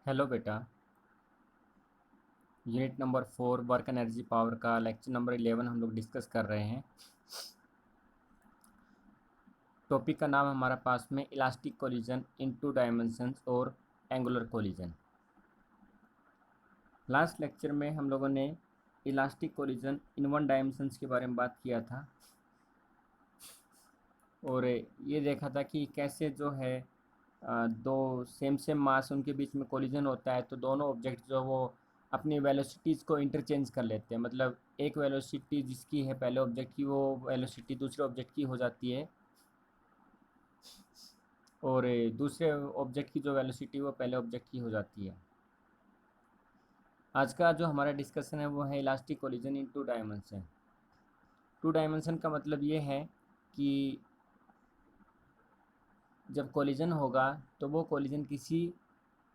Hello बेटा। Unit number 4 work energy power का lecture number 11 हम लोग डिस्कस कर रहे हैं। टॉपिक का नाम हमारा पास में elastic collision in two dimensions और एंगुलर कोलिजन। लास्ट लेक्चर में हम लोगों ने elastic collision in one dimensions के बारे में बात किया था और ये देखा था कि कैसे जो है दो सेम सेम मास उनके बीच में कोलिजन होता है तो दोनों ऑब्जेक्ट जो वो अपनी वेलोसिटीज़ को इंटरचेंज कर लेते हैं। मतलब एक वेलोसिटी जिसकी है पहले ऑब्जेक्ट की, वो वेलोसिटी दूसरे ऑब्जेक्ट की हो जाती है और दूसरे ऑब्जेक्ट की जो वेलोसिटी वो पहले ऑब्जेक्ट की हो जाती है। आज का जो हमारा डिस्कशन है वो है elastic collision in two dimension. Two dimension का मतलब ये है कि जब कोलिजन होगा तो वो कोलिजन किसी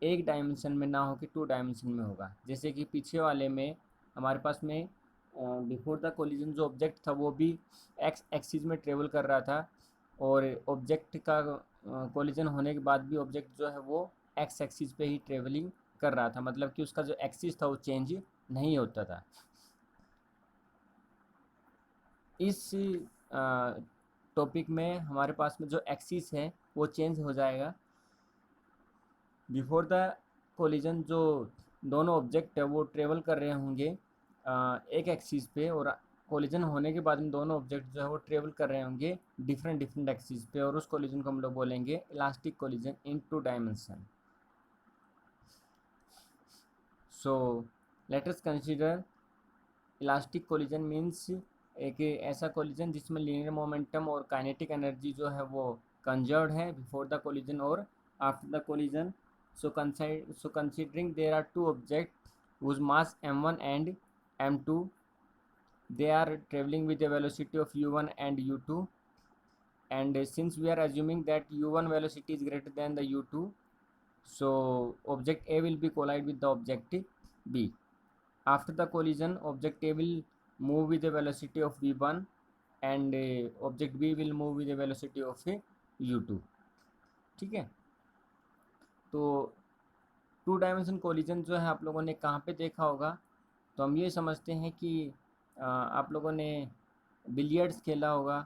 एक डायमेंशन में ना हो कि टू डायमेंशन में होगा। जैसे कि पीछे वाले में हमारे पास में बिफोर द कोलिजन जो ऑब्जेक्ट था वो भी एक्स एक्सिस में ट्रेवल कर रहा था और ऑब्जेक्ट का कोलिजन होने के बाद भी ऑब्जेक्ट जो है वो एक्स एक्सिस पे ही ट्रेवलिंग कर रहा था। मतलब कि उसका जो एक्सिस था वो चेंज नहीं होता था। इस टॉपिक में हमारे पास में जो एक्सिस है वो चेंज हो जाएगा। बिफोर द कोलिजन जो दोनों ऑब्जेक्ट है वो ट्रेवल कर रहे होंगे एक एक्सिस पे, और कोलिजन होने के बाद में दोनों ऑब्जेक्ट जो है वो ट्रेवल कर रहे होंगे डिफरेंट डिफरेंट एक्सिस पे, और उस कोलिजन को हम लोग बोलेंगे elastic collision in two dimension. So let us consider elastic collision means एक ऐसा कोलिजन जिसमें लीनियर मोमेंटम और काइनेटिक एनर्जी जो है वो कंजर्व्ड है बिफोर द कोलिजन और after the collision. So considering there are two objects whose mass m1 and m2, they are traveling with a velocity of u1 and u2, and since we are assuming that u1 velocity is greater than the u2, so object A will be collide with the object B. After the collision, object A will move with a velocity of v1 and object B will move with a velocity of u2। ठीक है, तो to dimension collision जो है आप लोगों ने कहाँ पे देखा होगा? तो हम ये समझते हैं कि आप लोगों ने बिलियर्ड्स खेला होगा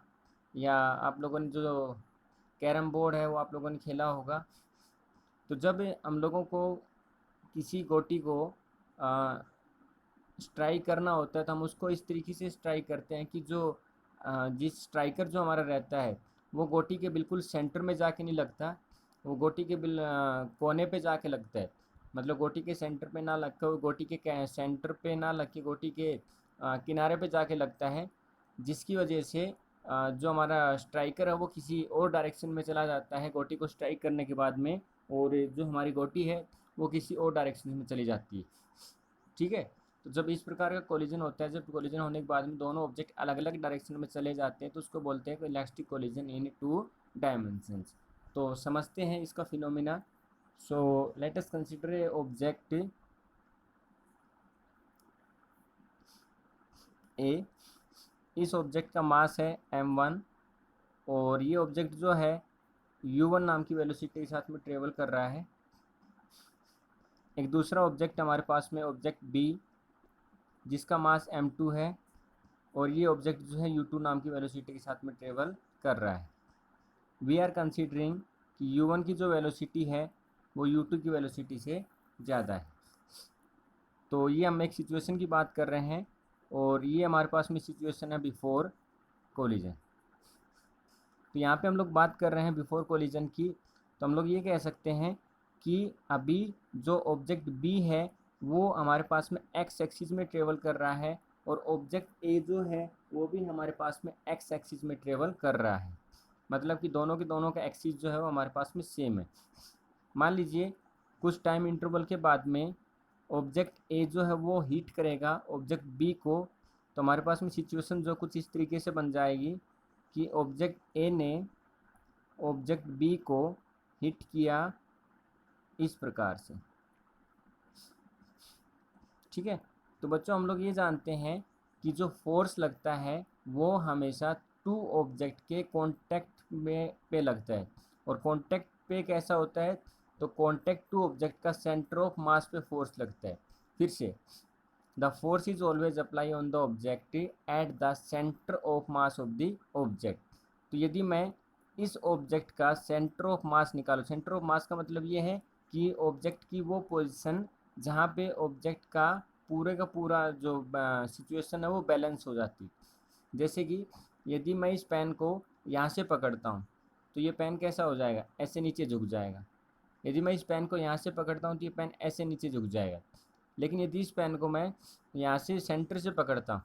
या आप लोगों ने जो कैरम बोर्ड है वो आप लोगों ने खेला होगा। तो जब हम लोगों को किसी गोटी को स्ट्राइक करना होता है तो हम उसको इस तरीके से स्ट्राइक करते हैं कि जो जिस स्ट्राइकर जो हमारा रहता है वो गोटी के बिल्कुल सेंटर में जाके नहीं लगता, वो गोटी के कोने पे जाके लगता है। मतलब गोटी के सेंटर पे ना लग कर, वो गोटी के सेंटर पे ना लग के गोटी के किनारे पे जाके लगता है, जिसकी वजह से जो हमारा स्ट्राइकर है वो किसी और डायरेक्शन में चला जाता है गोटी को स्ट्राइक करने के बाद में, और जो हमारी गोटी है वो किसी और डायरेक्शन में चली जाती है। ठीक है, तो जब इस प्रकार का कोलिजन होता है, जब कोलिजन होने के बाद में दोनों ऑब्जेक्ट अलग अलग डायरेक्शन में चले जाते हैं तो उसको बोलते हैं elastic collision in two dimensions. तो समझते हैं इसका phenomena. So let us consider a object A. इस ऑब्जेक्ट का मास है m1 और ये ऑब्जेक्ट जो है u1 नाम की वेलोसिटी के साथ में ट्रेवल कर रहा है। एक दूसरा ऑब्जेक्ट हमारे पास में ऑब्जेक्ट बी जिसका मास m2 है और ये ऑब्जेक्ट जो है u2 नाम की वेलोसिटी के साथ में ट्रेवल कर रहा है। वी आर कंसीडरिंग कि u1 की जो वेलोसिटी है वो u2 की वेलोसिटी से ज़्यादा है। तो ये हम एक सिचुएशन की बात कर रहे हैं और ये हमारे पास में सिचुएशन है बिफोर कोलिजन। तो यहाँ पे हम लोग बात कर रहे हैं बिफोर कोलिजन की, तो हम लोग ये कह सकते हैं कि अभी जो ऑब्जेक्ट बी है वो हमारे पास में एक्स एक्सिस में ट्रेवल कर रहा है और ऑब्जेक्ट ए जो है वो भी हमारे पास में एक्स एक्सिस में ट्रेवल कर रहा है। मतलब कि दोनों के दोनों का एक्सिस जो है वो हमारे पास में सेम है। मान लीजिए कुछ टाइम इंटरवल के बाद में ऑब्जेक्ट ए जो है वो हीट करेगा ऑब्जेक्ट बी को, तो हमारे पास में सिचुएशन जो कुछ इस तरीके से बन जाएगी कि ऑब्जेक्ट ए ने ऑब्जेक्ट बी को हिट किया इस प्रकार से। ठीक है, तो बच्चों हम लोग ये जानते हैं कि जो फोर्स लगता है वो हमेशा टू ऑब्जेक्ट के कांटेक्ट में पे लगता है, और कांटेक्ट पे कैसा होता है तो कॉन्टेक्ट टू ऑब्जेक्ट का सेंटर ऑफ मास पे फोर्स लगता है। फिर से, the force is always apply on the object at the centre of mass of the object. तो यदि मैं इस ऑब्जेक्ट का सेंटर ऑफ मास निकालूं, सेंटर ऑफ मास का मतलब ये है कि ऑब्जेक्ट की वो पोजीशन जहाँ पे ऑब्जेक्ट का पूरा जो सिचुएशन है वो बैलेंस हो जाती। जैसे कि यदि मैं इस पेन को यहाँ से पकड़ता हूँ तो ये पेन कैसा हो जाएगा, ऐसे नीचे झुक जाएगा। यदि मैं इस पेन को यहाँ से पकड़ता हूँ तो ये पेन ऐसे नीचे झुक जाएगा। लेकिन यदि इस पेन को मैं यहाँ से सेंटर से पकड़ता हूँ,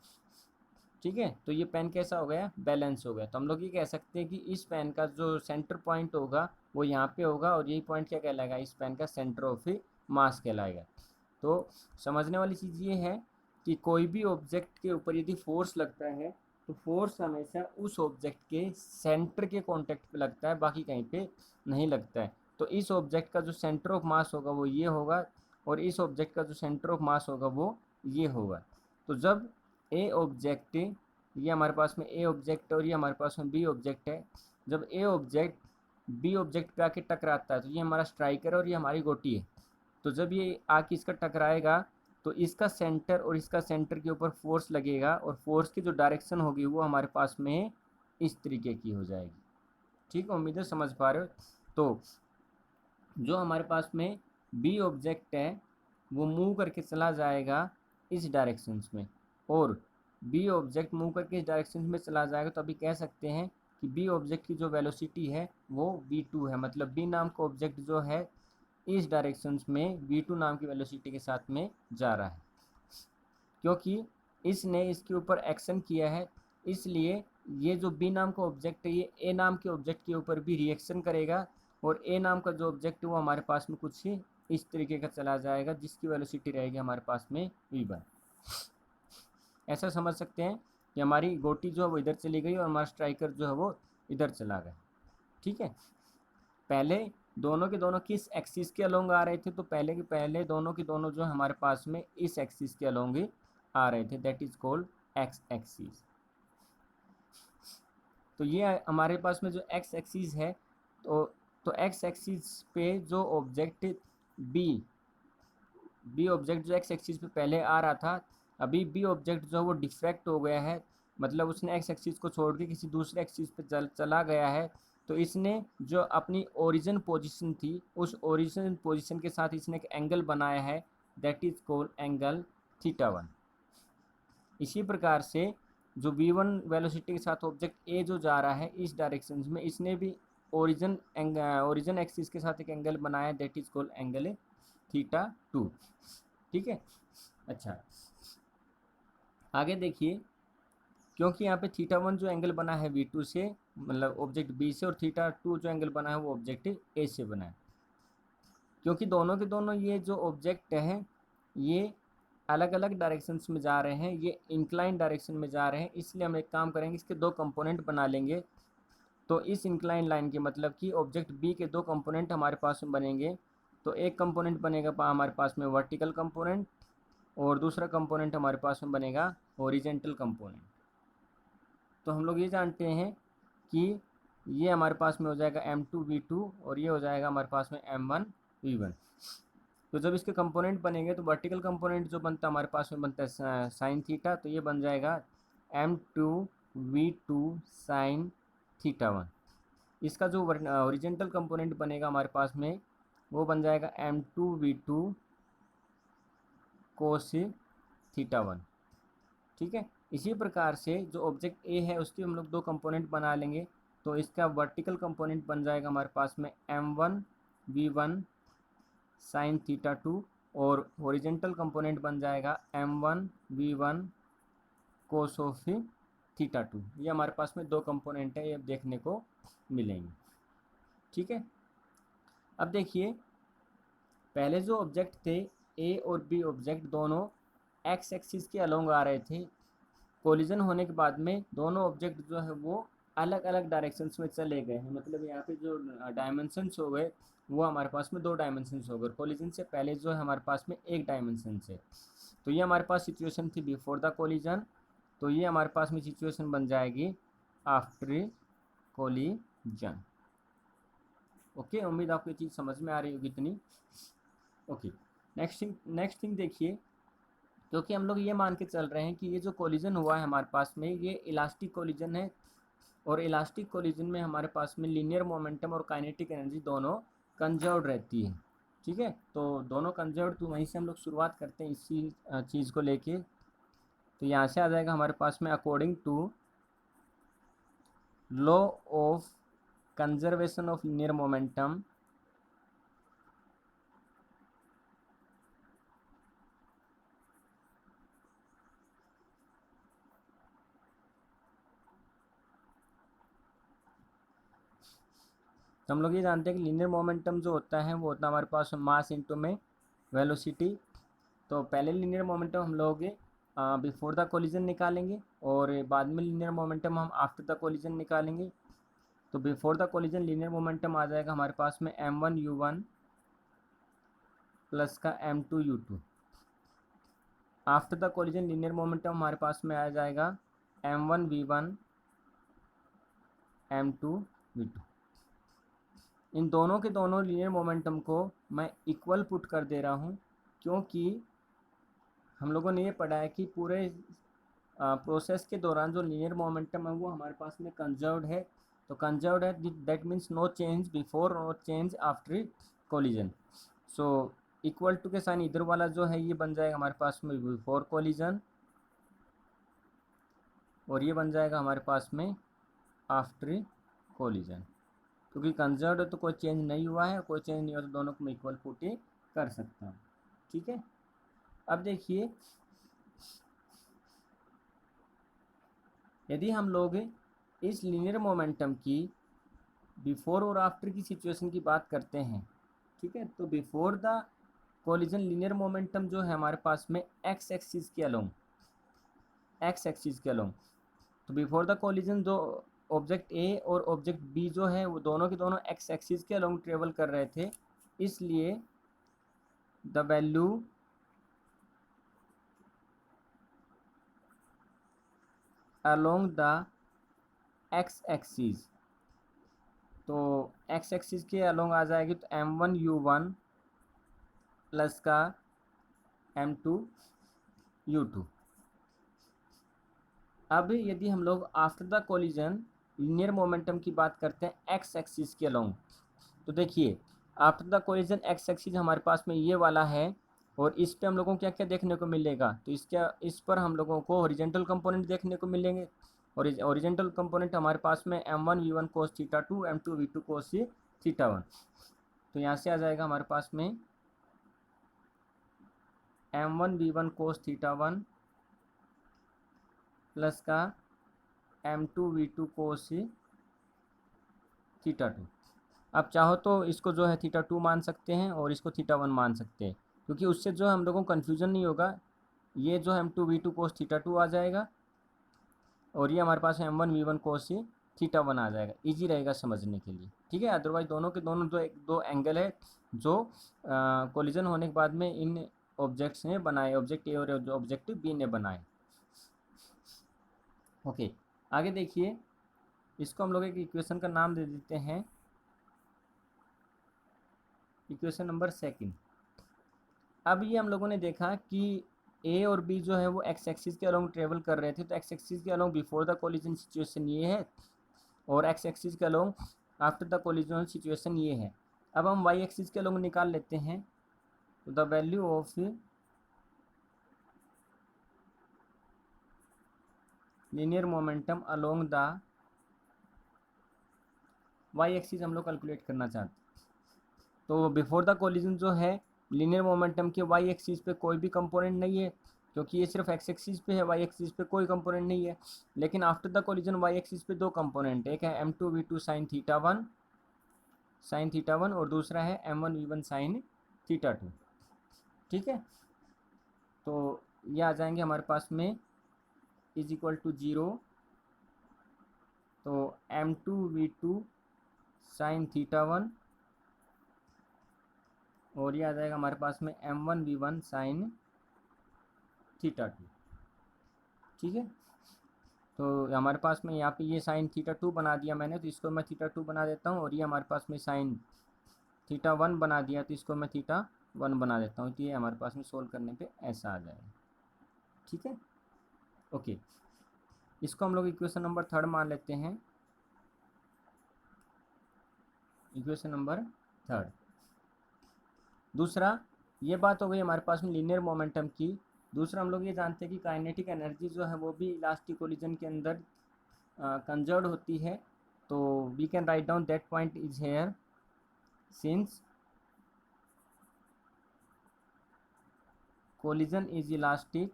ठीक है, तो ये पेन कैसा हो गया, बैलेंस हो गया। तो हम लोग ये कह सकते हैं कि इस पेन का जो सेंटर पॉइंट होगा वो यहाँ पे होगा और यही पॉइंट क्या कहलाएगा, इस पेन का सेंटर ऑफ मास कहलाएगा। तो समझने वाली चीज़ ये है कि कोई भी ऑब्जेक्ट के ऊपर यदि फोर्स लगता है तो फोर्स हमेशा उस ऑब्जेक्ट के सेंटर के कॉन्टेक्ट पे लगता है, बाकी कहीं पे नहीं लगता है। तो इस ऑब्जेक्ट का जो सेंटर ऑफ मास होगा वो ये होगा और इस ऑब्जेक्ट का जो सेंटर ऑफ मास होगा वो ये होगा। तो जब ए ऑब्जेक्ट, ये हमारे पास में ए ऑब्जेक्ट और ये हमारे पास में बी ऑब्जेक्ट है, जब ए ऑब्जेक्ट बी ऑब्जेक्ट पे आके टकराता है तो ये हमारा स्ट्राइकर और ये हमारी गोटी है। तो जब ये आके इसका टकराएगा तो इसका सेंटर और इसका सेंटर के ऊपर फोर्स लगेगा और फोर्स की जो डायरेक्शन होगी वो हमारे पास में इस तरीके की हो जाएगी। ठीक है, उम्मीद है समझ पा रहे हो। तो जो हमारे पास में बी ऑब्जेक्ट है वो मूव करके चला जाएगा इस डायरेक्शंस में, और बी ऑब्जेक्ट मूव करके इस डायरेक्शन में चला जाएगा। तो अभी कह सकते हैं कि बी ऑब्जेक्ट की जो वेलोसिटी है वो v2 है, मतलब बी नाम का ऑब्जेक्ट जो है इस डायरेक्शंस में v2 नाम की वेलोसिटी के साथ में जा रहा है। क्योंकि इसने इसके ऊपर एक्शन किया है, इसलिए ये जो बी नाम का ऑब्जेक्ट है ये ए नाम के ऑब्जेक्ट के ऊपर भी रिएक्शन करेगा और ए नाम का जो ऑब्जेक्ट है वो हमारे पास में कुछ ही इस तरीके का चला जाएगा जिसकी वेलोसिटी रहेगी हमारे पास में v1। ऐसा समझ सकते हैं कि हमारी गोटी जो है वो इधर चली गई और हमारा स्ट्राइकर जो है वो इधर चला गया। ठीक है, पहले दोनों के दोनों किस एक्सिस के अलोंग आ रहे थे, तो पहले दोनों के दोनों जो हमारे पास में इस एक्सिस के अलोंग ही आ रहे थे, that is called x axis. तो ये हमारे पास में जो एक्स एक्सिस है तो एक्स एक्सिस पे जो ऑब्जेक्ट बी ऑब्जेक्ट जो एक्स एक्सिस पे पहले आ रहा था, अभी बी ऑब्जेक्ट जो है वो डिफ्रैक्ट हो गया है, मतलब उसने एक्स एक्सिस को छोड़ के किसी दूसरे एक्सिस पे चला गया है। तो इसने जो अपनी ओरिजिन पोजीशन थी उस ओरिजिन पोजीशन के साथ इसने एक एंगल बनाया है, दैट इज कॉल्ड एंगल θ1। इसी प्रकार से जो v1 वेलोसिटी के साथ ऑब्जेक्ट ए जो जा रहा है इस डायरेक्शन में, इसने भी ओरिजिन एक्सिस के साथ एक एंगल बनाया है, दैट इज कॉल्ड एंगल θ2। ठीक है, अच्छा आगे देखिए, क्योंकि यहाँ पे θ1 जो एंगल बना है v2 से, मतलब ऑब्जेक्ट बी से, और θ2 जो एंगल बना है वो ऑब्जेक्ट ए से बना है। क्योंकि दोनों के दोनों ये जो ऑब्जेक्ट हैं ये अलग अलग डायरेक्शंस में जा रहे हैं, ये इंक्लाइन डायरेक्शन में जा रहे हैं, इसलिए हम एक काम करेंगे, इसके दो कंपोनेंट बना लेंगे। तो इस इंक्लाइन लाइन के मतलब कि ऑब्जेक्ट बी के दो कंपोनेंट हमारे पास में बनेंगे। तो एक कंपोनेंट बनेगा हमारे पास में वर्टिकल कंपोनेंट और दूसरा कंपोनेंट हमारे पास में बनेगा हॉरिजेंटल कंपोनेंट। तो हम लोग ये जानते हैं कि ये हमारे पास में हो जाएगा m2 v2 और ये हो जाएगा हमारे पास में m1 v1। तो जब इसके कंपोनेंट बनेंगे तो वर्टिकल कंपोनेंट जो बनता है हमारे पास में बनता है साइन थीटा, तो ये बन जाएगा m2 v2 साइन θ1। इसका जो हॉरिजेंटल कंपोनेंट बनेगा हमारे पास में वो बन जाएगा m2 v2 कोस θ1। ठीक है, इसी प्रकार से जो ऑब्जेक्ट ए है उसके हम लोग दो कंपोनेंट बना लेंगे। तो इसका वर्टिकल कंपोनेंट बन जाएगा हमारे पास में m1 v1 साइन θ2 और हॉरिजेंटल कंपोनेंट बन जाएगा m1 v1 कोस ऑफ θ2। ये हमारे पास में दो कंपोनेंट है, ये देखने को मिलेंगे। ठीक है, अब देखिए पहले जो ऑब्जेक्ट थे ए और बी ऑब्जेक्ट दोनों एक्स एक्सिस के अलोंग आ रहे थे, कोलिजन होने के बाद में दोनों ऑब्जेक्ट जो है वो अलग अलग डायरेक्शंस में चले गए हैं, मतलब यहाँ पे जो डायमेंशंस हो गए वो हमारे पास में दो डायमेंशंस हो गए, कोलिजन से पहले जो है हमारे पास में एक डायमेंशन है। तो ये हमारे पास सिचुएशन थी बिफोर द कोलिजन, तो ये हमारे पास में सिचुएशन बन जाएगी आफ्टर कोलिजन। ओके, उम्मीद आपको ये चीज़ समझ में आ रही होगी इतनी। ओके, नेक्स्ट थिंग देखिए, क्योंकि हम लोग ये मान के चल रहे हैं कि ये जो कोलिजन हुआ है हमारे पास में, ये इलास्टिक कोलिजन है, और इलास्टिक कोलिजन में हमारे पास में लीनियर मोमेंटम और काइनेटिक एनर्जी दोनों कंजर्व्ड रहती है। ठीक है, तो दोनों कंजर्व्ड, तो वहीं से हम लोग शुरुआत करते हैं इसी चीज़ को लेके। तो यहाँ से आ जाएगा हमारे पास में according to law of conservation of linear momentum, तो हम लोग ये जानते हैं कि लीनियर मोमेंटम जो होता है वो होता है हमारे पास मास इंटू में वेलोसिटी। तो पहले लीनियर मोमेंटम हम लोग बिफोर द कोलिजन निकालेंगे, और बाद में लीनियर मोमेंटम हम आफ्टर द कोलिजन निकालेंगे। तो before the collision linear momentum आ जाएगा हमारे पास में m1u1 प्लस का m2u2। After the collision linear momentum हमारे पास में आ जाएगा m1v1 m2v2। इन दोनों के दोनों लीनियर मोमेंटम को मैं इक्वल पुट कर दे रहा हूँ, क्योंकि हम लोगों ने ये पढ़ा है कि पूरे प्रोसेस के दौरान जो लीनियर मोमेंटम है वो हमारे पास में कंजर्व्ड है। तो कंजर्व्ड है, that means no change before, no change after collision. So equal to के साइन इधर वाला जो है ये बन जाएगा हमारे पास में बिफोर कोलिजन, और ये बन जाएगा हमारे पास में आफ्टर कोलिजन। क्योंकि कंजर्व्ड तो कोई चेंज नहीं हुआ है, कोई चेंज नहीं हुआ, तो दोनों को मैं इक्वल पुट ही कर सकता हूँ। ठीक है, अब देखिए, यदि हम लोग इस लीनियर मोमेंटम की बिफोर और आफ्टर की सिचुएशन की बात करते हैं, ठीक है, तो before the collision linear momentum जो है हमारे पास में एक्स एक्सिस के अलोंग, तो बिफोर द कोलिजन जो ऑब्जेक्ट ए और ऑब्जेक्ट बी जो है वो दोनों के दोनों एक्स एक्सिस के अलोंग ट्रेवल कर रहे थे, इसलिए the value along the x axis, तो एक्स एक्सिस के अलोंग आ जाएगी, तो m1u1 प्लस का m2u2। अब यदि हम लोग after the collision linear momentum की बात करते हैं एक्स एक्सिस के अलोंग, तो देखिए after the collision x axis हमारे पास में ये वाला है, और इस पे हम लोगों को क्या क्या देखने को मिलेगा, तो इस पर हम लोगों को हॉरिजॉन्टल कंपोनेंट देखने को मिलेंगे, और हॉरिजॉन्टल कंपोनेंट हमारे पास में m1v1 cos theta 2 m2v2 cos theta 1। तो यहाँ से आ जाएगा हमारे पास में m1v1 cos थीटा 1 प्लस का m2v2 cos थीटा 2। आप चाहो तो इसको जो है थीटा 2 मान सकते हैं, और इसको थीटा 1 मान सकते हैं, क्योंकि उससे जो हम लोगों को कन्फ्यूजन नहीं होगा। ये जो है m2v2 cos थीटा 2 आ जाएगा, और ये हमारे पास m1v1 cos थीटा 1 आ जाएगा, इजी रहेगा समझने के लिए। ठीक है, अदरवाइज दोनों के दोनों जो दो एंगल है जो कोलिजन होने के बाद में इन ऑब्जेक्ट्स ने बनाए, ऑब्जेक्ट ए और ऑब्जेक्ट बी ने बनाए। ओके, आगे देखिए, इसको हम लोग एक इक्वेशन का नाम दे देते हैं, इक्वेशन नंबर 2। अब ये हम लोगों ने देखा कि ए और बी जो है वो एक्स एक्सिस के अलोंग ट्रेवल कर रहे थे, तो एक्स एक्सिस के along before the collision situation ये है, और एक्स एक्सिस के along after the collision situation ये है। अब हम वाई एक्सिस के अलोंग निकाल लेते हैं, तो the value of linear momentum along the Y axis हम लोग कैलकुलेट करना चाहते हैं। तो बिफोर द कोलिजन जो है लीनियर मोमेंटम के वाई एक्सिस पे कोई भी कंपोनेंट नहीं है, क्योंकि ये सिर्फ एक्स एक्सिस पे है, वाई एक्सिस पे कोई कंपोनेंट नहीं है। लेकिन after the collision Y axis पे दो कंपोनेंट, एक है m2v2 साइन थीटा 1 और दूसरा है m1v1 साइन थीटा 2। ठीक है, तो ये आ जाएंगे हमारे पास में इज इक्वल टू 0, तो m2v2 साइन थीटा 1, और ये आ जाएगा हमारे पास में m1v1 साइन थीटा 2। ठीक है, तो हमारे पास में यहाँ पे ये साइन थीटा 2 बना दिया मैंने, तो इसको मैं थीटा 2 बना देता हूँ, और ये हमारे पास में साइन थीटा 1 बना दिया, तो इसको मैं थीटा 1 बना देता हूँ। तो ये हमारे पास में सोल्व करने पे ऐसा आ जाएगा। ठीक है, ओके। इसको हम लोग इक्वेशन नंबर 3 मान लेते हैं। Equation number 3। दूसरा, ये बात हो गई हमारे पास में लीनियर मोमेंटम की। दूसरा, हम लोग ये जानते हैं कि काइनेटिक एनर्जी जो है वो भी इलास्टिक कोलिजन के अंदर कंजर्व होती है। तो we can write down that point is here, since collision is elastic,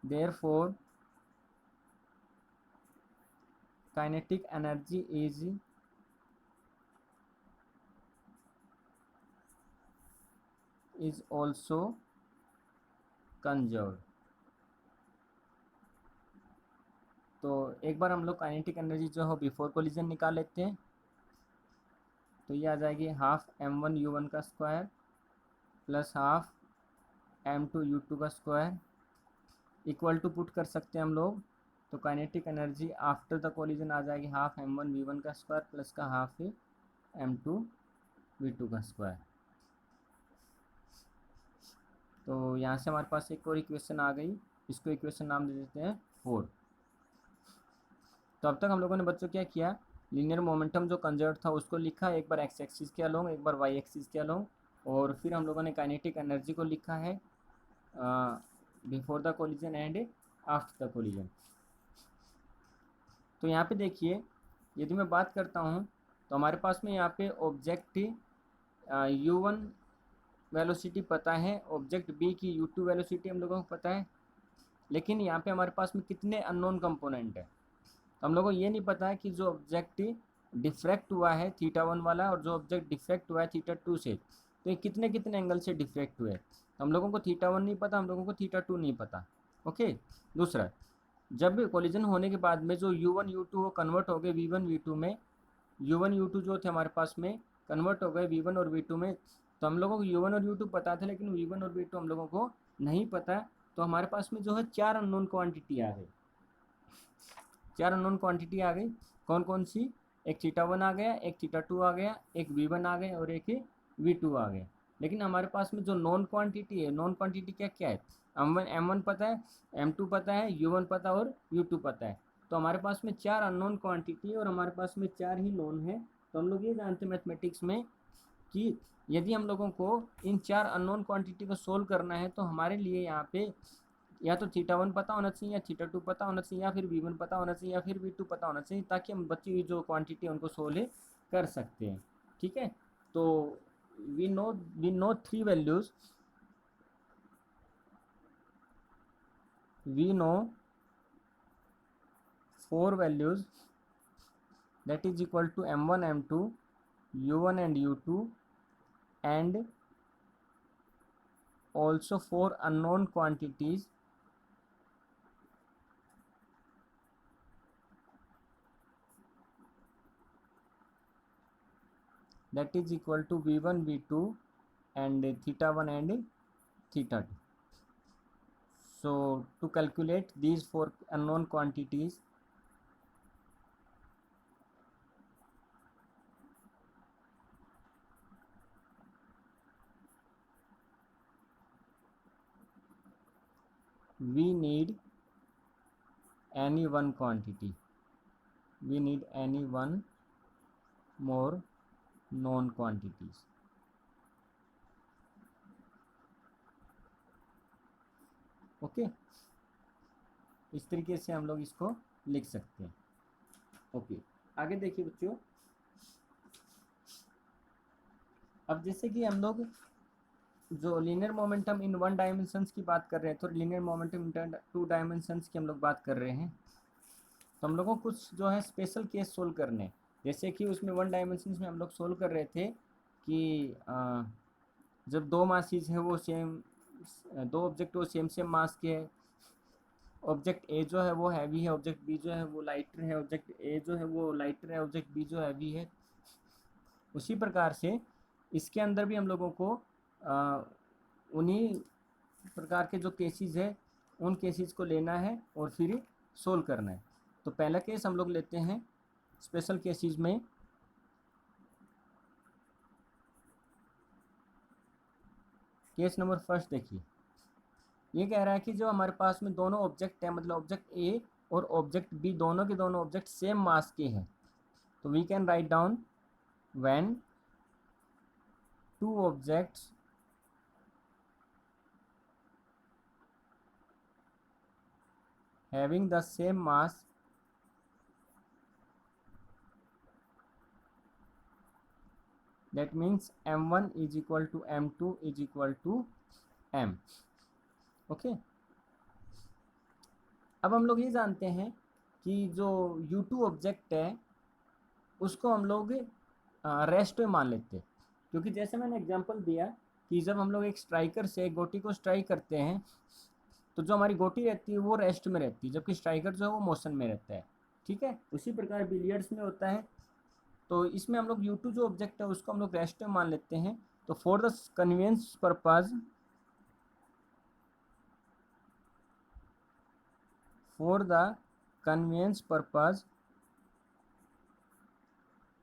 therefore kinetic energy is also conserved। तो एक बार हम लोग काइनेटिक एनर्जी जो है बिफोर कोलिजन निकाल लेते हैं। तो ये आ जाएगी हाफ m1u1 का स्क्वायर प्लस हाफ m2u2 का स्क्वायर, इक्वल टू पुट कर सकते हैं हम लोग। तो kinetic energy after the collision आ जाएगी हाफ m1v1 का स्क्वायर प्लस का हाफ m2v2 का स्क्वायर। तो यहाँ से हमारे पास एक और इक्वेशन आ गई, इसको इक्वेशन नाम दे देते हैं 4। तो अब तक हम लोगों ने बच्चों क्या किया, लीनियर मोमेंटम जो कंजर्व था उसको लिखा, एक बार एक्स एक्सिस के अलोंग, एक बार वाई एक्सिस के अलोंग, और फिर हम लोगों ने काइनेटिक एनर्जी को लिखा है before the collision and after the collision. तो यहाँ पे देखिए, यदि मैं बात करता हूँ तो हमारे पास में यहाँ पे ऑब्जेक्ट u1 वेलोसिटी पता है, ऑब्जेक्ट बी की u2 वेलोसिटी हम लोगों को पता है, लेकिन यहाँ पे हमारे पास में कितने अननोन कंपोनेंट है। तो हम लोगों को ये नहीं पता है कि जो ऑब्जेक्ट डिफ्रैक्ट हुआ है थीटा 1 वाला, और जो ऑब्जेक्ट डिफ्रैक्ट हुआ है थीटा 2 से, तो ये कितने कितने एंगल से डिफ्रैक्ट हुए। तो हम लोगों को थीटा 1 नहीं पता, हम लोगों को थीटा 2 नहीं पता। ओके। दूसरा, जब भी कोलिजन होने के बाद में जो u1 u2 वो कन्वर्ट हो गए v1 v2 में, u1 u2 जो थे हमारे पास में कन्वर्ट हो गए v1 और v2 में। तो हम लोगों को u1 और u2 पता था, लेकिन v1 और v2 हम लोगों को नहीं पता। तो हमारे पास में जो है 4 अननोन क्वांटिटी आ गई, 4 अननोन क्वांटिटी आ गई। कौन कौन सी, एक थीटा 1 आ गया, एक थीटा 2 आ गया, एक v1 आ गया, और एक v2 आ गया। लेकिन हमारे पास में जो नॉन क्वांटिटी है, नॉन क्वांटिटी क्या क्या है, m1 पता है, m2 पता है, u1 पता है और u2 पता है। तो हमारे पास में 4 अननोन क्वांटिटी और हमारे पास में 4 ही नॉन है। तो हम लोग ये जानते हैं मैथमेटिक्स में कि यदि हम लोगों को इन 4 अननोन क्वांटिटी को सोल्व करना है, तो हमारे लिए यहाँ पे या तो थीटा 1 पता होना चाहिए, या थीटा 2 पता होना चाहिए, या फिर v1 पता होना चाहिए, या फिर v2 पता होना चाहिए, ताकि हम बची हुई जो क्वांटिटी है उनको सोल्व कर सकते हैं। ठीक है, तो we know 3 values, we know 4 values, that is equal to m1 m2 u1 and u2, and also 4 unknown quantities, that is equal to v1 v2 and theta 1 and theta 2. So to calculate these 4 unknown quantities, we need any one quantity, we need any one more known quantities। Okay, इस तरीके से हम लोग इसको लिख सकते हैं। Okay, आगे देखिए बच्चों, अब जैसे कि हम लोग जो लीनियर मोमेंटम इन 1 डायमेंशंस की बात कर रहे हैं, तो लीनियर मोमेंटम इन 2 डायमेंशंस की हम लोग बात कर रहे हैं। तो हम लोगों को कुछ जो है स्पेशल केस सोल्व करने, जैसे कि उसमें 1 डायमेंशंस में हम लोग सोल्व कर रहे थे कि जब 2 मासेस हैं वो सेम, 2 ऑब्जेक्ट वो सेम मास के हैं, ऑब्जेक्ट ए जो है वो हैवी है, ऑब्जेक्ट बी जो है वो लाइटर है, ऑब्जेक्ट ए जो है वो लाइटर है, ऑब्जेक्ट बी जो हैवी है। उसी प्रकार से इसके अंदर भी हम लोगों को उन्हीं प्रकार के जो केसेस है उन केसेस को लेना है और फिर सोल्व करना है। तो पहला केस हम लोग लेते हैं स्पेशल केसेस में। केस नंबर फर्स्ट देखिए, ये कह रहा है कि जो हमारे पास में दोनों ऑब्जेक्ट है, मतलब ऑब्जेक्ट ए और ऑब्जेक्ट बी, दोनों के दोनों ऑब्जेक्ट सेम मास के हैं। तो we can write down when two objects having the same mass that means m1 is equal to m2 is equal to m। Okay, अब हम लोग ये जानते हैं कि जो u2 ऑब्जेक्ट है उसको हम लोग रेस्ट में मान लेते हैं, क्योंकि जैसे मैंने एग्जांपल दिया कि जब हम लोग एक स्ट्राइकर से गोटी को स्ट्राइक करते हैं तो जो हमारी गोटी रहती है वो रेस्ट में रहती है, जबकि स्ट्राइकर जो है वो मोशन में रहता है। ठीक है, उसी प्रकार बिलियर्ड्स में होता है। तो इसमें हम लोग u2 जो ऑब्जेक्ट है उसको हम लोग रेस्ट में मान लेते हैं। तो for the convenience purpose, for the convenience purpose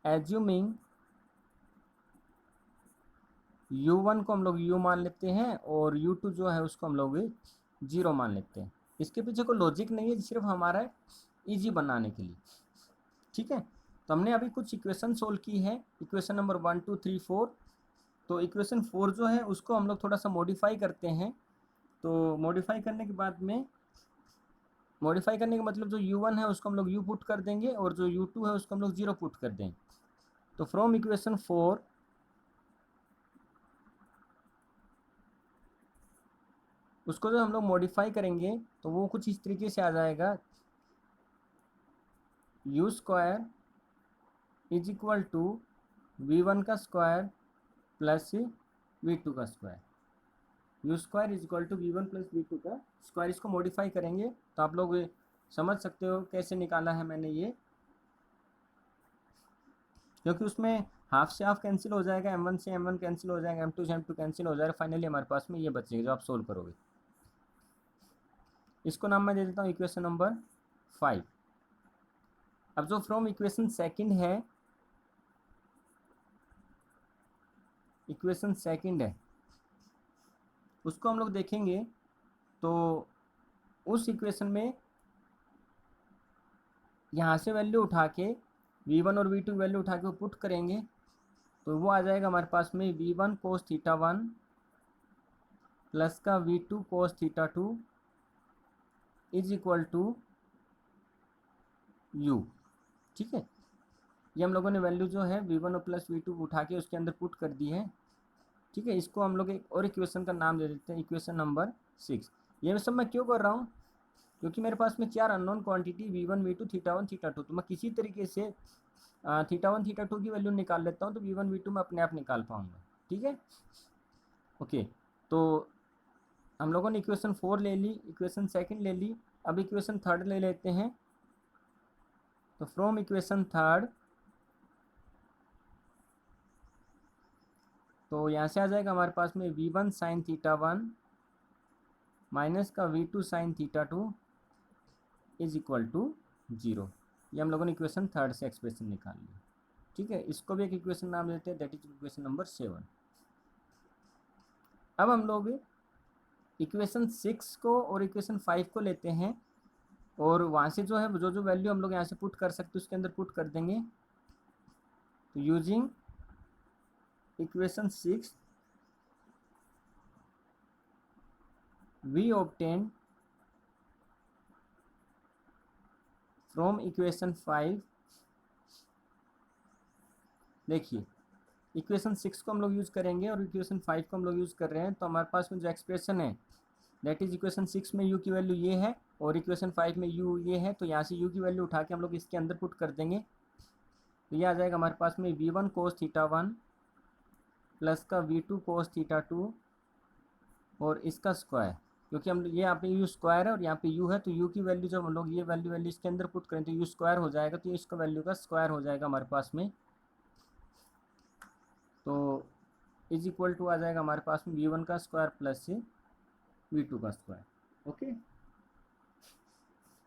assuming u1 को हम लोग u मान लेते हैं और u2 जो है उसको हम लोग 0 मान लेते हैं। इसके पीछे कोई लॉजिक नहीं है, सिर्फ हमारा इजी बनाने के लिए। ठीक है, तो हमने अभी कुछ इक्वेशन सोल्व की है, इक्वेशन नंबर 1 2 3 4। तो इक्वेशन 4 जो है उसको हम लोग थोड़ा सा मॉडिफाई करते हैं। तो मॉडिफाई करने के बाद में, मॉडिफाई करने का मतलब जो u1 है उसको हम लोग u पुट कर देंगे और जो u2 है उसको हम लोग 0 पुट कर देंगे। तो फ्रॉम इक्वेशन 4 उसको जो हम लोग मॉडिफाई करेंगे तो वो कुछ इस तरीके से आ जाएगा, u square is equal to v1 का स्क्वायर प्लस v2 का square. u square is equal to v1 प्लस v2 का स्क्वायर। इसको मॉडिफाई करेंगे तो आप लोग समझ सकते हो कैसे निकाला है मैंने ये, क्योंकि उसमें हाफ से हाफ कैंसिल हो जाएगा, m1 से m1 कैंसिल हो जाएगा, m2 से m2 कैंसिल हो जाएगा, फाइनली हमारे पास में ये बचेगा जो आप सोल्व करोगे। इसको नाम मैं दे देता हूँ इक्वेशन नंबर 5। अब जो फ्रॉम इक्वेशन सेकंड है, इक्वेशन सेकंड है उसको हम लोग देखेंगे। तो उस इक्वेशन में यहाँ से वैल्यू उठा के v1 और v2 वैल्यू उठा के पुट करेंगे तो वो आ जाएगा हमारे पास में v1 cos थीटा 1 प्लस का v2 cos theta 2 is equal to u। ठीक है, ये हम लोगों ने वैल्यू जो है v1 और प्लस v2 उठा के उसके अंदर पुट कर दी है। ठीक है, इसको हम लोग एक और इक्वेशन का नाम दे देते हैं, इक्वेशन नंबर 6। ये सब मैं क्यों कर रहा हूँ, क्योंकि मेरे पास में 4 unknown quantity v1 v2 theta 1 theta 2, तो मैं किसी तरीके से थीटा 1 थीटा 2 की वैल्यू निकाल लेता हूँ तो v1 v2 मैं अपने आप निकाल पाऊंगा। ठीक है, ओके। तो हम लोगों ने इक्वेशन 4 ले ली, इक्वेशन सेकंड ले ली, अब इक्वेशन थर्ड ले लेते हैं। तो फ्रॉम इक्वेशन थर्ड, तो यहाँ से आ जाएगा हमारे पास में v1 साइन थीटा 1 माइनस का v2 sine theta 2 is equal to 0। ये हम लोगों ने इक्वेशन थर्ड से एक्सप्रेशन निकाल लिया। ठीक है, इसको भी एक इक्वेशन नाम देते हैं, दैट इज इक्वेशन नंबर 7। अब हम लोग इक्वेशन 6 को और इक्वेशन 5 को लेते हैं और वहाँ से जो है जो जो वैल्यू हम लोग यहाँ से पुट कर सकते हैं उसके अंदर पुट कर देंगे। तो using equation 6 we obtain from equation 5। देखिए, इक्वेशन 6 को हम लोग यूज़ करेंगे और इक्वेशन 5 को हम लोग यूज़ कर रहे हैं, तो हमारे पास में जो एक्सप्रेशन है दैट इज इक्वेशन 6 में u की वैल्यू ये है और इक्वेशन 5 में u ये है। तो यहाँ से u की वैल्यू उठा के हम लोग इसके अंदर पुट कर देंगे तो ये आ जाएगा हमारे पास में v1 cos थीटा 1 प्लस का v2 cos थीटा 2 और इसका स्क्वायर, क्योंकि हम ये यहाँ पे u स्क्वायर है और यहाँ पे u है, तो u की वैल्यू जब हम लोग ये वैल्यू इसके अंदर पुट करें तो u स्क्वायर हो जाएगा, तो इसका वैल्यू का स्क्वायर हो जाएगा हमारे पास में। तो इज इक्वल टू आ जाएगा हमारे पास में v1 का स्क्वायर प्लस v2 का स्क्वायर। ओके,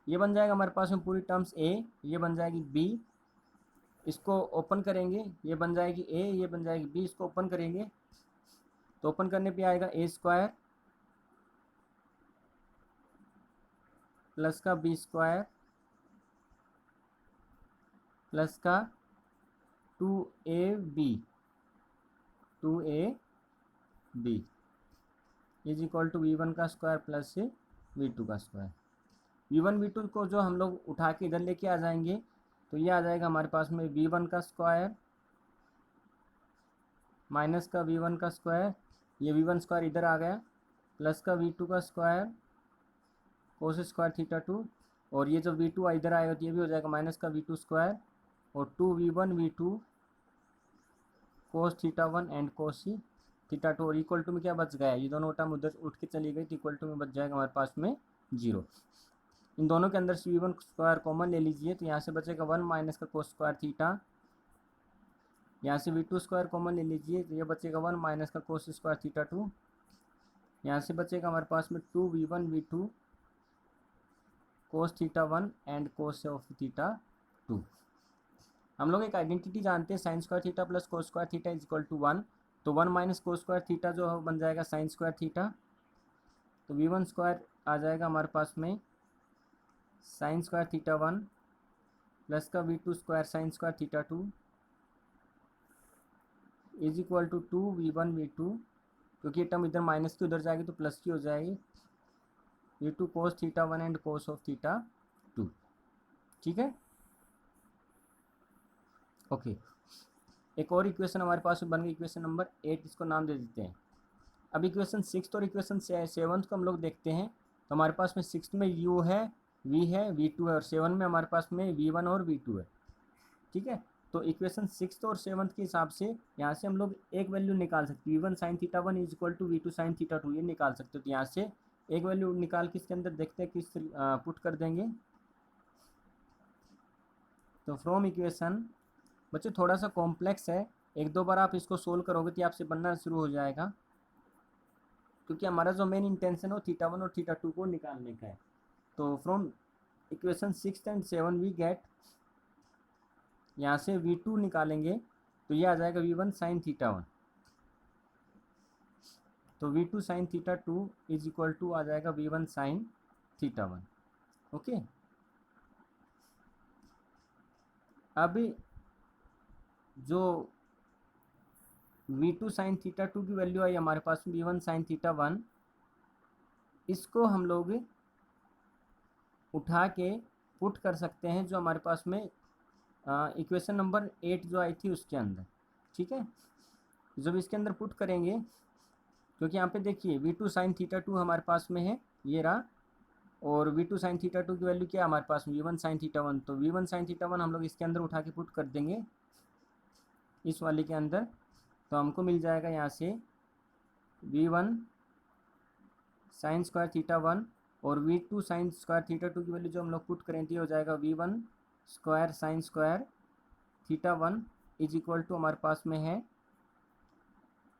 ये बन जाएगा हमारे पास में पूरी टर्म्स ए, ये बन जाएगी बी, इसको ओपन करेंगे ये बन जाएगी ए, ये बन जाएगी बी, इसको ओपन करेंगे तो ओपन करने पे आएगा ए स्क्वायर प्लस का बी स्क्वायर प्लस का 2ab is equal to v1 का स्क्वायर प्लस से v2 का स्क्वायर। v1 v2 को जो हम लोग उठा के इधर लेके आ जाएंगे तो ये आ जाएगा हमारे पास में v1 का स्क्वायर माइनस का v1 का स्क्वायर, ये v1 स्क्वायर इधर आ गया, प्लस का v2 का स्क्वायर कोस स्क्वायर थीटा 2, और ये जो v2 इधर आएगा तो ये भी हो जाएगा माइनस का v2 स्क्वायर और 2v1 v2 cos theta 1 and cos theta 2, और इक्वल टू में क्या बच गया, ये दोनों टर्म उधर उठ के चली गई तो इक्वल टू में बच जाएगा हमारे पास में 0। इन दोनों के अंदर से v1 स्क्वायर कॉमन ले लीजिए तो यहाँ से बचेगा 1 माइनस का कोस स्क्वायर थीटा, यहाँ से v2 स्क्वायर कॉमन ले लीजिए तो ये बचेगा 1 माइनस का कोस स्क्वायर थीटा 2, यहाँ से बचेगा हमारे पास में 2v1 v2 cos theta 1 and cos of theta 2। हम लोग एक आइडेंटिटी जानते हैं sine square theta plus cos square theta is equal to 1, तो 1 माइनस कोस स्क्वायर थीटा जो है बन जाएगा साइन स्क्वायर थीटा, तो v1 स्क्वायर आ जाएगा हमारे पास में साइन स्क्वायर थीटा 1 प्लस का v2 square sine square theta 2 is equal to 2v1 v2, क्योंकि ये टर्म इधर माइनस की उधर जाएगी तो प्लस की हो जाएगी, v2 cos theta 1 and cos of theta 2। ठीक है, ओके। एक और इक्वेशन हमारे पास बन गई, इक्वेशन नंबर 8, इसको नाम दे देते हैं। अब इक्वेशन 6 और इक्वेशन 7 को हम लोग देखते हैं तो हमारे पास में 6 में u है, v है, v2 है, और 7 में हमारे पास में v1 और v2 है। ठीक है, तो इक्वेशन 6 और 7 के हिसाब से यहाँ से हम लोग एक वैल्यू निकाल सकते हैं, v1 sine theta 1 is equal to v2 sine theta 2, ये निकाल सकते हो। तो यहाँ से एक वैल्यू निकाल के इसके अंदर देखते हैं किस पुट कर देंगे। तो फ्रॉम इक्वेशन, बच्चे थोड़ा सा कॉम्प्लेक्स है, एक दो बार आप इसको सोल्व करोगे तो आपसे बनना शुरू हो जाएगा, क्योंकि हमारा जो मेन इंटेंशन है वो थीटा 1 और थीटा 2 को निकालने का है। तो from equation 6 and 7 we get, यहाँ से v2 निकालेंगे तो ये आ जाएगा v1 साइन थीटा 1, तो v2 sine theta 2 is equal to आ जाएगा v1 साइन थीटा 1। ओके, अब जो v2 साइन थीटा 2 की वैल्यू आई हमारे पास में v1 साइन थीटा 1, इसको हम लोग उठा के पुट कर सकते हैं जो हमारे पास में इक्वेशन नंबर 8 जो आई थी उसके अंदर। ठीक है, जब इसके अंदर पुट करेंगे, क्योंकि यहाँ पे देखिए v2 साइन थीटा 2 हमारे पास में है, ये रहा, और v2 साइन थीटा 2 की वैल्यू क्या है हमारे पास में v1 साइन थीटा 1, तो v1 साइन थीटा 1 हम लोग इसके अंदर उठा के पुट कर देंगे इस वाले के अंदर, तो हमको मिल जाएगा यहाँ से v1 साइन स्क्वायर थीटा 1 और v2 साइन स्क्वायर थीटा 2 की वैल्यू जो हम लोग पुट करें तो हो जाएगा v1 square sine square theta 1 is equal to हमारे पास में है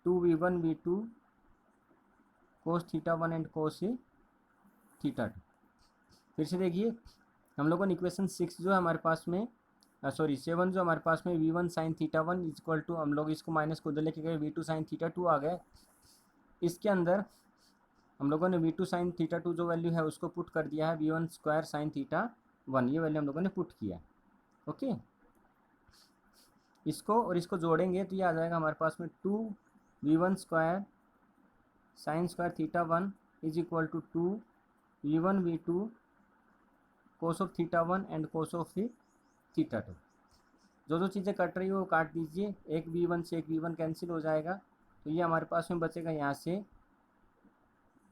2v1 v2 cos theta 1 and cos theta 2। फिर से देखिए, हम लोगों ने इक्वेशन 6 जो है हमारे पास में 7 जो हमारे पास में v1 sine theta 1 is equal to, हम लोग इसको माइनस को उधर लेके गए, v2 साइन थीटा 2 आ गए, इसके अंदर हम लोगों ने v2 साइन थीटा 2 जो वैल्यू है उसको पुट कर दिया है v1 स्क्वायर साइन थीटा 1, ये वैल्यू हम लोगों ने पुट किया। ओके, इसको और इसको जोड़ेंगे तो ये आ जाएगा हमारे पास में 2v1 square sine square theta 1 is equal to 2v1 v2 cos of theta 1 and cos of theta 2। जो जो चीज़ें कट रही हो वो काट दीजिए, एक v1 से एक v1 कैंसिल हो जाएगा, तो ये हमारे पास में बचेगा यहाँ से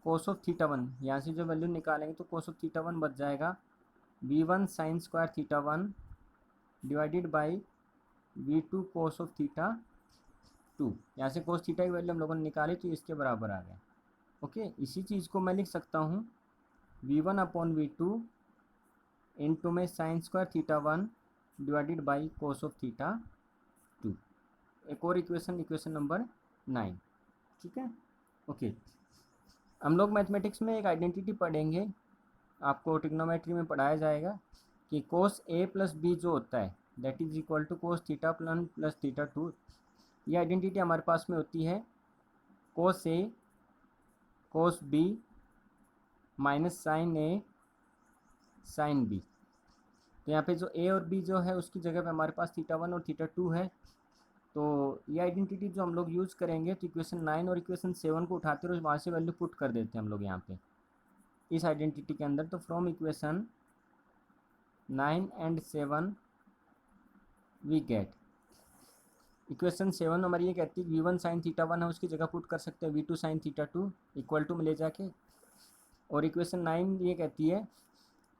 कोस ऑफ थीटा 1, यहाँ से जो वैल्यू निकालेंगे तो कोस ऑफ थीटा 1 बच जाएगा v1 sign square theta 1 divided by v2 cos of theta 2, यहाँ से कोस थीटा की वैल्यू हम लोगों ने निकाली तो इसके बराबर आ गया। ओके, इसी चीज़ को मैं लिख सकता हूँ v1 अपॉन v2 इंटू में sign square theta 1 divided by cos of theta 2। एक और इक्वेशन नंबर 9। ठीक है, ओके। हम लोग मैथमेटिक्स में एक आइडेंटिटी पढ़ेंगे आपको ट्रिग्नोमेट्री में पढ़ाया जाएगा कि कोस ए प्लस बी जो होता है that is equal to cos theta plus theta two. ये आइडेंटिटी हमारे पास में होती है cos A cos B minus sine A sine B. तो यहाँ पे जो ए और बी जो है उसकी जगह पे हमारे पास थीटा वन और थीटा टू है। तो ये आइडेंटिटी जो हम लोग यूज़ करेंगे तो इक्वेशन 9 और इक्वेशन 7 को उठाते हैं और वहाँ से वैल्यू पुट कर देते हैं हम लोग यहाँ पे इस आइडेंटिटी के अंदर। तो from equation 9 and 7 we get equation 7 हमारी ये कहती है v1 साइन थीटा वन है उसकी जगह पुट कर सकते हैं v2 sine theta two equal to में ले जाके। और इक्वेशन 9 ये कहती है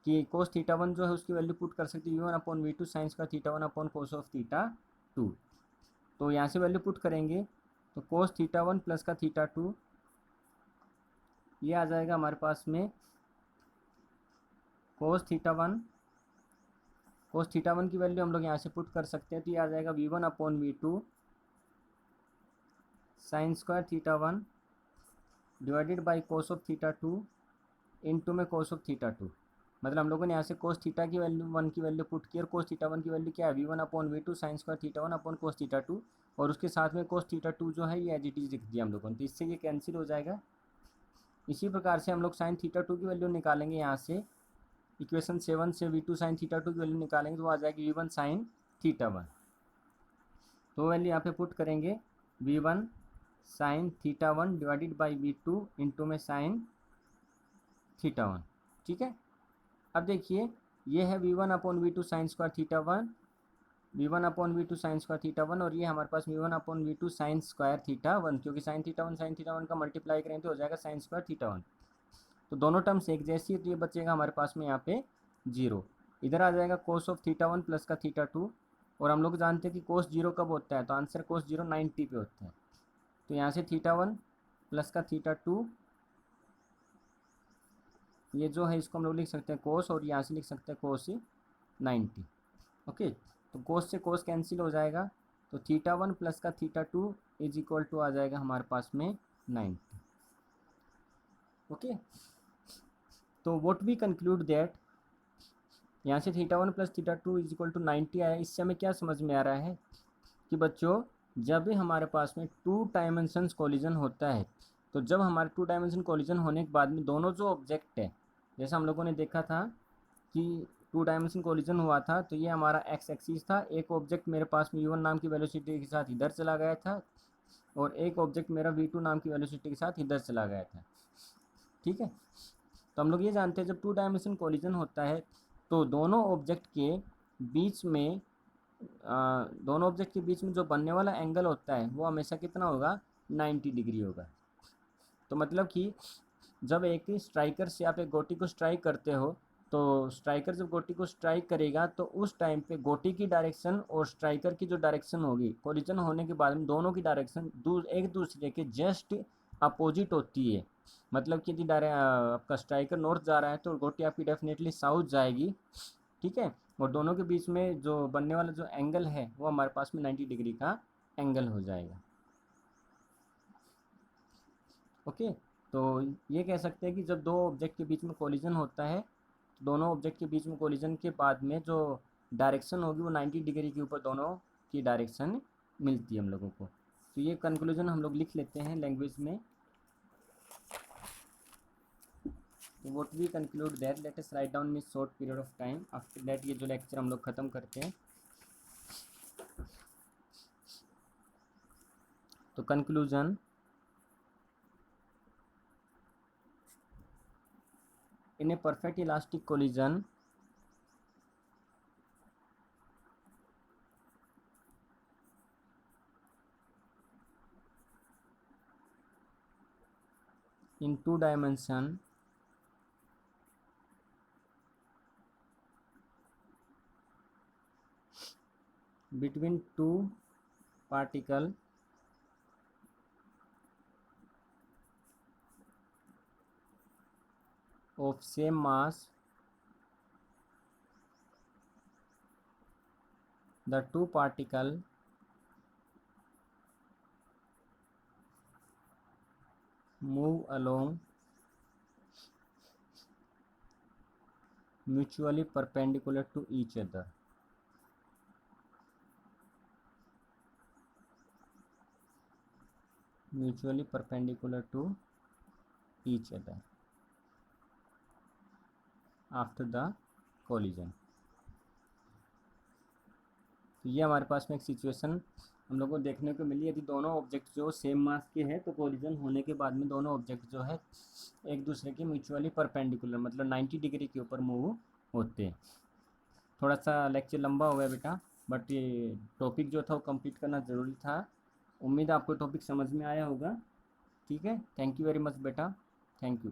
कि कोस थीटा वन जो है उसकी वैल्यू पुट कर सकते हैं v1 अपॉन v2 साइन का theta one upon cos of theta two. तो यहाँ से वैल्यू पुट करेंगे तो कोस थीटा वन प्लस का थीटा टू ये आ जाएगा हमारे पास में कोस थीटा वन की वैल्यू हम लोग यहाँ से पुट कर सकते हैं। तो ये आ जाएगा v1 upon v2 sign square theta one divided by cos of theta two into में कोस ऑफ थीटा टू। मतलब हम लोगों ने यहाँ से कोस थीटा की वैल्यू वन की वैल्यू पुट की और कोस थीटा वन की वैल्यू क्या है v1 upon v2 sign square theta one upon cos theta two और उसके साथ में कोस थीटा टू जो है ये एज इट इज लिख दिया हम लोगों ने। तो इससे ये कैंसिल हो जाएगा। इसी प्रकार से हम लोग साइन थीटा टू की वैल्यू निकालेंगे यहाँ से इक्वेशन 7 से v2 साइन थीटा टू की वैल्यू निकालेंगे तो वो आ जाएगी v1 साइन थीटा वन। तो वैल्यू यहाँ पे पुट करेंगे v1 sine theta one divided by v2 into में साइन थीटा वन। ठीक है। अब देखिए ये है v1 upon v2 sign square theta one v1 upon v2 sign square theta one और ये हमारे पास v1 upon v2 sign square theta one क्योंकि साइन थीटा वन का मल्टीप्लाई करें तो हो जाएगा साइन स्क्वायर थीटा वन। तो दोनों टर्म्स एक जैसी है तो ये बचेगा हमारे पास में यहाँ पे 0। इधर आ जाएगा कोस ऑफ थीटा वन प्लस का थीटा टू और हम लोग जानते हैं कि कोस 0 कब होता है तो आंसर कोस 0 90 पे होता है। तो यहाँ से थीटा वन प्लस का थीटा टू ये जो है इसको हम लोग लिख सकते हैं कोस और यहाँ से लिख सकते हैं कोस 90। ओके। तो कोस से कोस कैंसिल हो जाएगा तो थीटा वन प्लस का theta two is equal to आ जाएगा हमारे पास में 90। ओके। तो व्हाट वी कंक्लूड दैट यहाँ से theta one plus theta two is equal to 90 आया। इससे हमें क्या समझ में आ रहा है कि बच्चों जब भी हमारे पास में टू डायमेंशंस कोलिजन होता है तो जब हमारे टू डायमेंशन कोलिजन होने के बाद में दोनों जो ऑब्जेक्ट है जैसा हम लोगों ने देखा था कि टू डायमेंशन कोलिजन हुआ था तो ये हमारा एक्स एक्सिस था। एक ऑब्जेक्ट मेरे पास में u1 नाम की वेलोसिटी के साथ इधर चला गया था और एक ऑब्जेक्ट मेरा v2 नाम की वेलोसिटी के साथ इधर चला गया था। ठीक है। तो हम लोग ये जानते हैं जब टू डायमेंशन कोलिजन होता है तो दोनों ऑब्जेक्ट के बीच में जो बनने वाला एंगल होता है वो हमेशा कितना होगा 90 डिग्री होगा। तो मतलब कि जब एक स्ट्राइकर से आप एक गोटी को स्ट्राइक करते हो तो स्ट्राइकर जब गोटी को स्ट्राइक करेगा तो उस टाइम पे गोटी की डायरेक्शन और स्ट्राइकर की जो डायरेक्शन होगी कोलिजन होने के बाद में दोनों की डायरेक्शन एक दूसरे के जस्ट अपोजिट होती है। मतलब कि यदि आपका स्ट्राइकर नॉर्थ जा रहा है तो गोटी आपकी डेफिनेटली साउथ जाएगी। ठीक है। और दोनों के बीच में जो बनने वाला जो एंगल है वो हमारे पास में 90 डिग्री का एंगल हो जाएगा। ओके। तो ये कह सकते हैं कि जब दो ऑब्जेक्ट के बीच में कोलिजन होता है तो दोनों ऑब्जेक्ट के बीच में कोलिजन के बाद में जो डायरेक्शन होगी वो 90 डिग्री के ऊपर दोनों की डायरेक्शन मिलती है हम लोगों को। तो ये कंक्लूजन हम लोग लिख लेते हैं लैंग्वेज में। What we conclude that let us write down in short period of time. After that ये जो लेक्चर हम लोग ख़त्म करते हैं। तो conclusion in a perfect elastic collision in two dimension between two particle of same mass the two particle move along mutually perpendicular to each other, mutually perpendicular to each other after the collision. तो ये हमारे पास में एक situation हम लोग को देखने को मिली। यदि दोनों ऑब्जेक्ट जो सेम मास के हैं तो कोलिजन होने के बाद में दोनों ऑब्जेक्ट जो है एक दूसरे के म्यूचुअली परपेंडिकुलर मतलब 90 डिग्री के ऊपर मूव होते हैं। थोड़ा सा लेक्चर लंबा हो गया बेटा, बट ये टॉपिक जो था वो कंप्लीट करना ज़रूरी था। उम्मीद है आपको टॉपिक समझ में आया होगा। ठीक है, थैंक यू वेरी मच बेटा, थैंक यू।